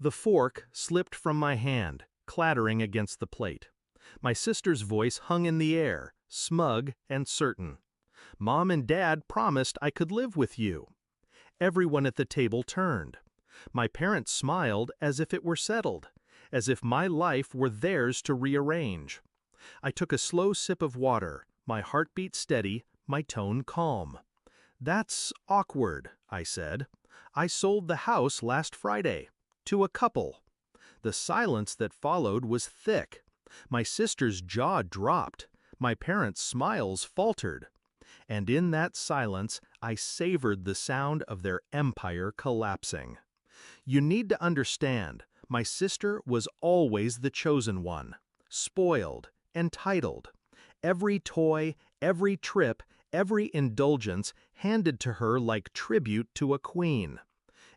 The fork slipped from my hand, clattering against the plate. My sister's voice hung in the air, smug and certain. "Mom and Dad promised I could live with you." Everyone at the table turned. My parents smiled as if it were settled, as if my life were theirs to rearrange. I took a slow sip of water, my heartbeat steady, my tone calm. "That's awkward," I said. "I sold the house last Friday. To a couple." The silence that followed was thick. My sister's jaw dropped. My parents' smiles faltered. And in that silence, I savored the sound of their empire collapsing. You need to understand, my sister was always the chosen one. Spoiled, entitled. Every toy, every trip, every indulgence handed to her like tribute to a queen.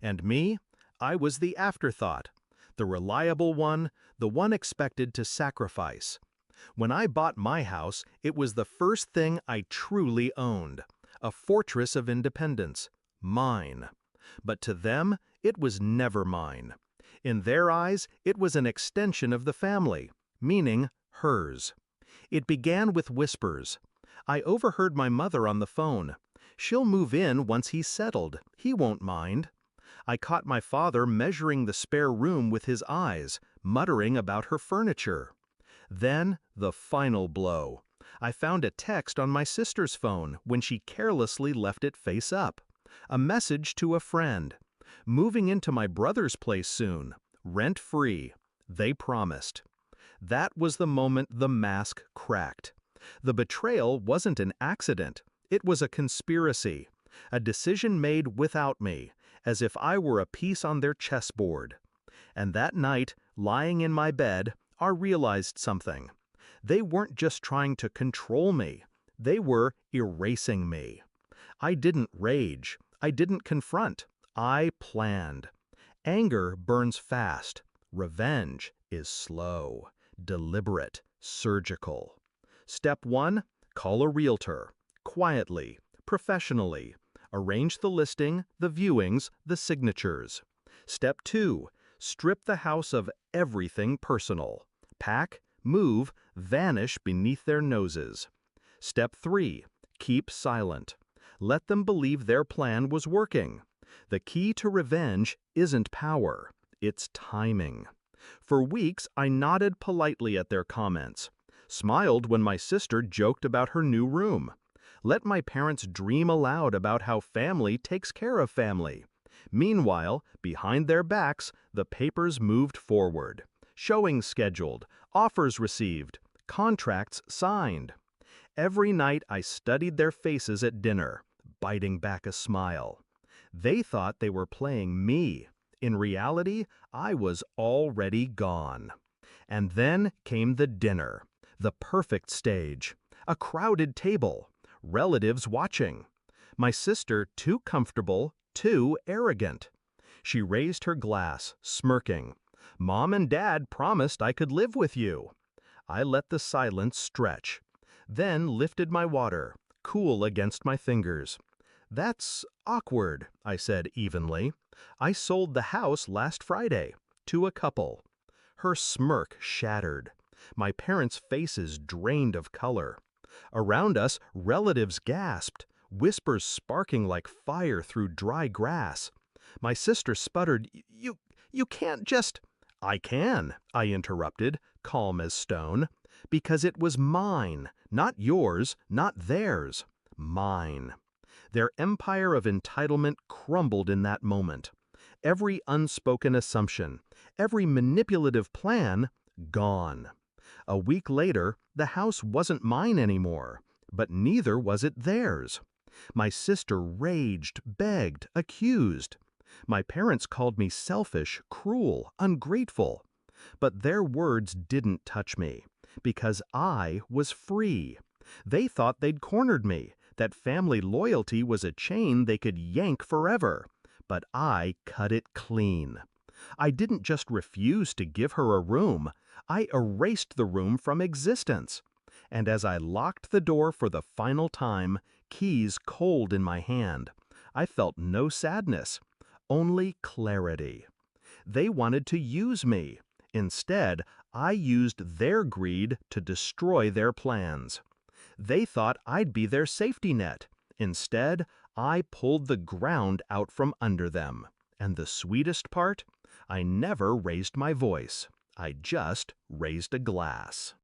And me? I was the afterthought. The reliable one, the one expected to sacrifice. When I bought my house, it was the first thing I truly owned. A fortress of independence. Mine. But to them, it was never mine. In their eyes, it was an extension of the family, meaning hers. It began with whispers. I overheard my mother on the phone. "She'll move in once he's settled. He won't mind." I caught my father measuring the spare room with his eyes, muttering about her furniture. Then, the final blow. I found a text on my sister's phone when she carelessly left it face up. A message to a friend. "Moving into my brother's place soon. Rent-free. They promised." That was the moment the mask cracked. The betrayal wasn't an accident. It was a conspiracy. A decision made without me, as if I were a piece on their chessboard. And that night, lying in my bed, I realized something. They weren't just trying to control me. They were erasing me. I didn't rage. I didn't confront. I planned. Anger burns fast. Revenge is slow, deliberate, surgical. Step 1, call a realtor. Quietly, professionally. Arrange the listing, the viewings, the signatures. Step 2, strip the house of everything personal. Pack, move, vanish beneath their noses. Step 3, keep silent. Let them believe their plan was working. The key to revenge isn't power, it's timing. For weeks, I nodded politely at their comments, smiled when my sister joked about her new room. Let my parents dream aloud about how family takes care of family. Meanwhile, behind their backs, the papers moved forward. Showings scheduled, offers received, contracts signed. Every night I studied their faces at dinner, biting back a smile. They thought they were playing me. In reality, I was already gone. And then came the dinner, the perfect stage, a crowded table, relatives watching. My sister too comfortable, too arrogant. She raised her glass, smirking. "Mom and Dad promised I could live with you." I let the silence stretch, then lifted my water, cool against my fingers. "That's awkward," I said evenly. "I sold the house last Friday, to a couple." Her smirk shattered. My parents' faces drained of color. Around us, relatives gasped, whispers sparking like fire through dry grass. My sister sputtered, You can't just—" "I can," I interrupted, calm as stone, "because it was mine, not yours, not theirs. Mine." Their empire of entitlement crumbled in that moment. Every unspoken assumption, every manipulative plan, gone. A week later, the house wasn't mine anymore, but neither was it theirs. My sister raged, begged, accused. My parents called me selfish, cruel, ungrateful. But their words didn't touch me, because I was free. They thought they'd cornered me, that family loyalty was a chain they could yank forever. But I cut it clean. I didn't just refuse to give her a room, I erased the room from existence. And as I locked the door for the final time, keys cold in my hand, I felt no sadness, only clarity. They wanted to use me. Instead, I used their greed to destroy their plans. They thought I'd be their safety net. Instead, I pulled the ground out from under them. And the sweetest part? I never raised my voice. I just raised a glass.